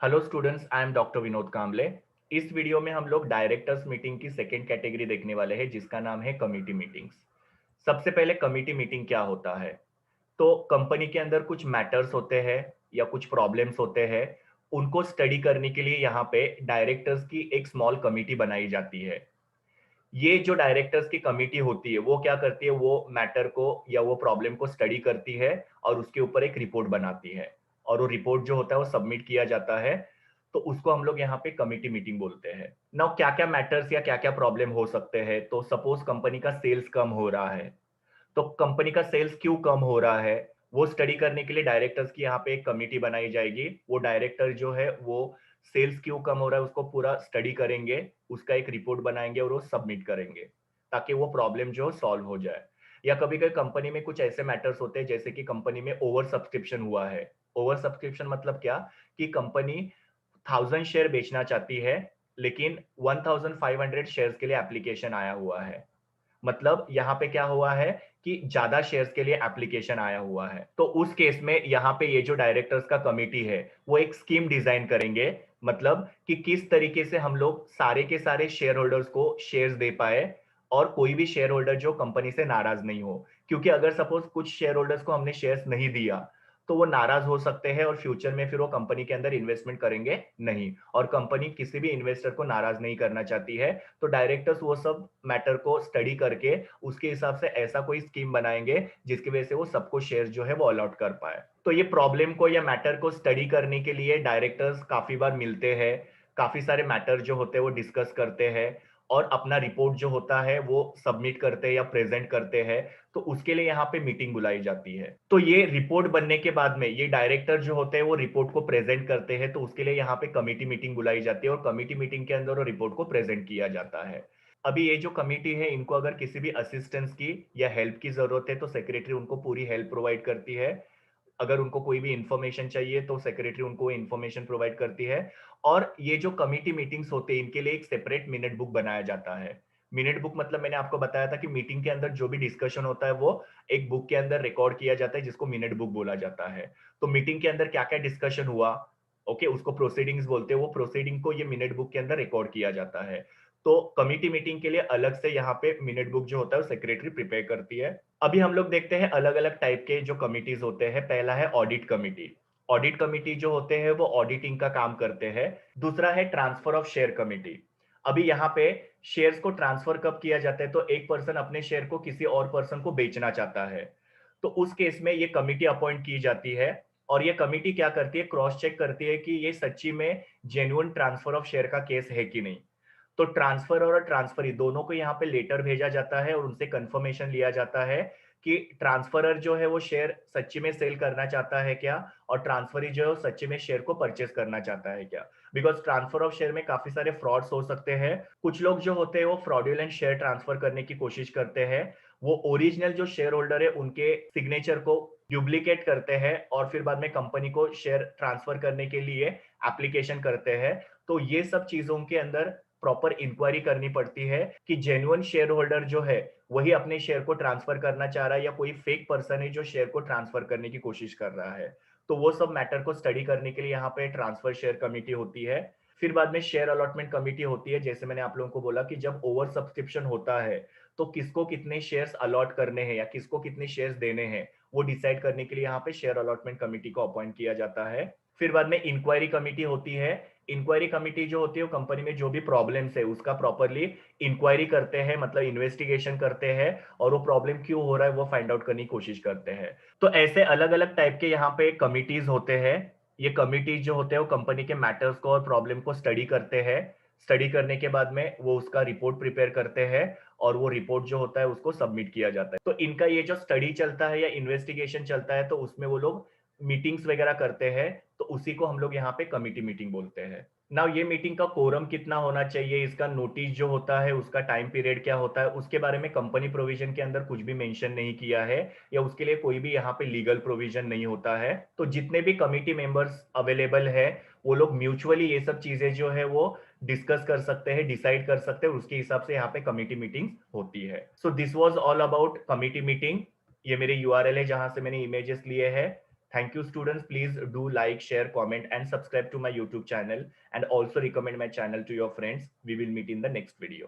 Hello students, I am doctor Vinod Kamble. इस video में हम लोग डायरेक्टर्स मीटिंग की सेकेंड कैटेगरी देखने वाले हैं, जिसका नाम है कमिटी मीटिंग्स। सबसे पहले कमिटी मीटिंग क्या होता है? तो कंपनी के अंदर कुछ मैटर्स होते हैं या कुछ प्रॉब्लम्स होते हैं। उनको स्टडी करने के लिए यहाँ पे डायरेक्टर्स की एक स्मॉल कमिटी बनाई जाती है। ये जो डायरेक्टर्स की कमिटी होती है वो क्या करती है, वो मैटर को या वो प्रॉब्लम को स्टडी करती है और उसके ऊपर एक रिपोर्ट बनाती है। और वो रिपोर्ट जो होता है वो सबमिट किया जाता है। तो उसको हम लोग यहाँ पे कमिटी मीटिंग बोलते हैं। नाउ क्या क्या मैटर्स या क्या क्या प्रॉब्लम हो सकते हैं? तो सपोज कंपनी का सेल्स कम हो रहा है। तो कंपनी का सेल्स क्यों कम हो रहा है, वो स्टडी करने के लिए डायरेक्टर्स की यहाँ पे एक कमिटी बनाई जाएगी। वो डायरेक्टर जो है वो सेल्स क्यों कम हो रहा है उसको पूरा स्टडी करेंगे, उसका एक रिपोर्ट बनाएंगे और वो सबमिट करेंगे, ताकि वो प्रॉब्लम जो सॉल्व हो जाए। या कभी कभी कंपनी में कुछ ऐसे मैटर्स होते हैं, जैसे कि कंपनी में ओवर सब्सक्रिप्शन हुआ है। ओवर सब्सक्रिप्शन मतलब क्या, कि कंपनी 1000 शेयर बेचना चाहती है, लेकिन 1500 शेयर्स के लिए एप्लीकेशन आया हुआ है। मतलब यहाँ पे क्या हुआ है कि ज्यादा शेयर्स के लिए एप्लीकेशन आया हुआ है। तो उस केस में यहाँ पे ये जो डायरेक्टर्स का कमिटी है वो एक स्कीम डिजाइन करेंगे। मतलब कि किस तरीके से हम लोग सारे के सारे शेयर होल्डर्स को शेयर्स दे पाए, और कोई भी शेयर होल्डर जो कंपनी से नाराज नहीं हो। क्योंकि अगर सपोज कुछ शेयर होल्डर्स को हमने शेयर्स नहीं दिया, तो वो नाराज हो सकते हैं और फ्यूचर में फिर वो कंपनी के अंदर इन्वेस्टमेंट करेंगे नहीं। और कंपनी किसी भी इन्वेस्टर को नाराज नहीं करना चाहती है। तो डायरेक्टर्स वो सब मैटर को स्टडी करके उसके हिसाब से ऐसा कोई स्कीम बनाएंगे जिसकी वजह से वो सबको शेयर जो है वो अलॉट कर पाए। तो ये प्रॉब्लम को या मैटर को स्टडी करने के लिए डायरेक्टर्स काफी बार मिलते हैं। काफी सारे मैटर जो होते हैं वो डिस्कस करते हैं और अपना रिपोर्ट जो होता है वो सबमिट करते हैं या प्रेजेंट करते हैं। तो उसके लिए यहाँ पे मीटिंग बुलाई जाती है। तो ये रिपोर्ट बनने के बाद में ये डायरेक्टर जो होते हैं वो रिपोर्ट को प्रेजेंट करते हैं, तो उसके लिए यहाँ पे कमिटी मीटिंग बुलाई जाती है और कमिटी मीटिंग के अंदर वो रिपोर्ट को प्रेजेंट किया जाता है। अभी ये जो कमिटी है, इनको अगर किसी भी असिस्टेंस की या हेल्प की जरूरत है तो सेक्रेटरी उनको पूरी हेल्प प्रोवाइड करती है। अगर उनको कोई भी इंफॉर्मेशन चाहिए तो सेक्रेटरी उनको इंफॉर्मेशन प्रोवाइड करती है। और ये जो कमिटी मीटिंग्स होते हैं इनके लिए एक सेपरेट मिनट बुक बनाया जाता है। मिनट बुक मतलब मैंने आपको बताया था कि मीटिंग के अंदर जो भी डिस्कशन होता है वो एक बुक के अंदर रिकॉर्ड किया जाता है, जिसको मिनट बुक बोला जाता है। तो मीटिंग के अंदर क्या क्या डिस्कशन हुआ, ओके, उसको प्रोसीडिंग्स बोलते हैं। वो प्रोसीडिंग को ये मिनट बुक के अंदर रिकॉर्ड किया जाता है। तो कमिटी मीटिंग के लिए अलग से यहाँ पे मिनट बुक जो होता है वो सेक्रेटरी प्रिपेयर करती है। अभी हम लोग देखते हैं अलग अलग टाइप के जो कमिटीज होते हैं। पहला है ऑडिट कमिटी। ऑडिट कमिटी जो होते हैं वो ऑडिटिंग का काम करते हैं। दूसरा है ट्रांसफर ऑफ शेयर कमिटी। अभी यहाँ पे शेयर्स को ट्रांसफर कब किया जाता है, तो एक पर्सन अपने शेयर को किसी और पर्सन को बेचना चाहता है। तो उस केस में ये कमिटी अपॉइंट की जाती है। और ये कमिटी क्या करती है, क्रॉस चेक करती है कि ये सच्ची में जेन्युइन ट्रांसफर ऑफ शेयर का केस है कि नहीं। तो ट्रांसफर और ट्रांसफरी दोनों को यहाँ पे लेटर भेजा जाता है और उनसे कंफर्मेशन लिया जाता है कि ट्रांसफरर जो है वो शेयर सच्ची में सेल करना चाहता है क्या, और ट्रांसफरी जो है वो सच्ची में शेयर को परचेस करना चाहता है क्या। बिकॉज ट्रांसफर ऑफ शेयर में काफी सारे फ्रॉड्स हो सकते हैं। कुछ लोग जो होते हैं वो फ्रॉडुलेंट शेयर ट्रांसफर करने की कोशिश करते हैं। वो ओरिजिनल जो शेयर होल्डर है उनके सिग्नेचर को डुप्लीकेट करते हैं और फिर बाद में कंपनी को शेयर ट्रांसफर करने के लिए एप्लीकेशन करते हैं। तो ये सब चीजों के अंदर प्रॉपर इंक्वायरी करनी पड़ती है कि जेन्युइन शेयर होल्डर जो है वही अपने शेयर को ट्रांसफर करना चाह रहा है या कोई फेक पर्सन है जो शेयर को ट्रांसफर करने की कोशिश कर रहा है। तो वो सब मैटर को स्टडी करने के लिए यहाँ पे ट्रांसफर शेयर कमिटी होती है। फिर बाद में शेयर अलॉटमेंट कमिटी होती है। जैसे मैंने आप लोगों को बोला कि जब ओवर सब्सक्रिप्शन होता है तो किसको कितने शेयर्स अलॉट करने हैं या किसको कितने शेयर्स देने हैं, वो डिसाइड करने के लिए यहाँ पे शेयर अलॉटमेंट कमिटी को अपॉइंट किया जाता है। फिर बाद में इंक्वायरी कमिटी होती है। इंक्वायरी कमिटी जो होती है वो कंपनी में जो भी प्रॉब्लम्स है उसका प्रॉपरली इंक्वायरी करते हैं, मतलब इन्वेस्टिगेशन करते हैं और वो प्रॉब्लम क्यों हो रहा है वो फाइंड आउट करने की कोशिश करते हैं। तो ऐसे अलग अलग टाइप के यहाँ पे कमिटीज होते हैं। ये कमिटीज जो होते हैं वो कंपनी के मैटर्स को और प्रॉब्लम को स्टडी करते हैं। स्टडी करने के बाद में वो उसका रिपोर्ट प्रिपेयर करते हैं और वो रिपोर्ट जो होता है उसको सबमिट किया जाता है। तो इनका ये जो स्टडी चलता है या इन्वेस्टिगेशन चलता है तो उसमें वो लोग मीटिंग्स वगैरह करते हैं। तो उसी को हम लोग यहाँ पे कमिटी मीटिंग बोलते हैं। नाउ ये मीटिंग का कोरम कितना होना चाहिए, इसका नोटिस जो होता है उसका टाइम पीरियड क्या होता है, उसके बारे में कंपनी प्रोविजन के अंदर कुछ भी मेंशन नहीं किया है, या उसके लिए कोई भी यहाँ पे लीगल प्रोविजन नहीं होता है। तो जितने भी कमिटी मेंबर्स अवेलेबल है वो लोग म्यूचुअली ये सब चीजें जो है वो डिस्कस कर सकते हैं, डिसाइड कर सकते हैं, उसके हिसाब से यहाँ पे कमिटी मीटिंग होती है। So this was all about committee meeting. ये मेरे यूआरएल है जहां से मैंने इमेजेस लिए हैं। Thank you, students. Please do like, share, comment, and subscribe to my YouTube channel, and also recommend my channel to your friends. We will meet in the next video.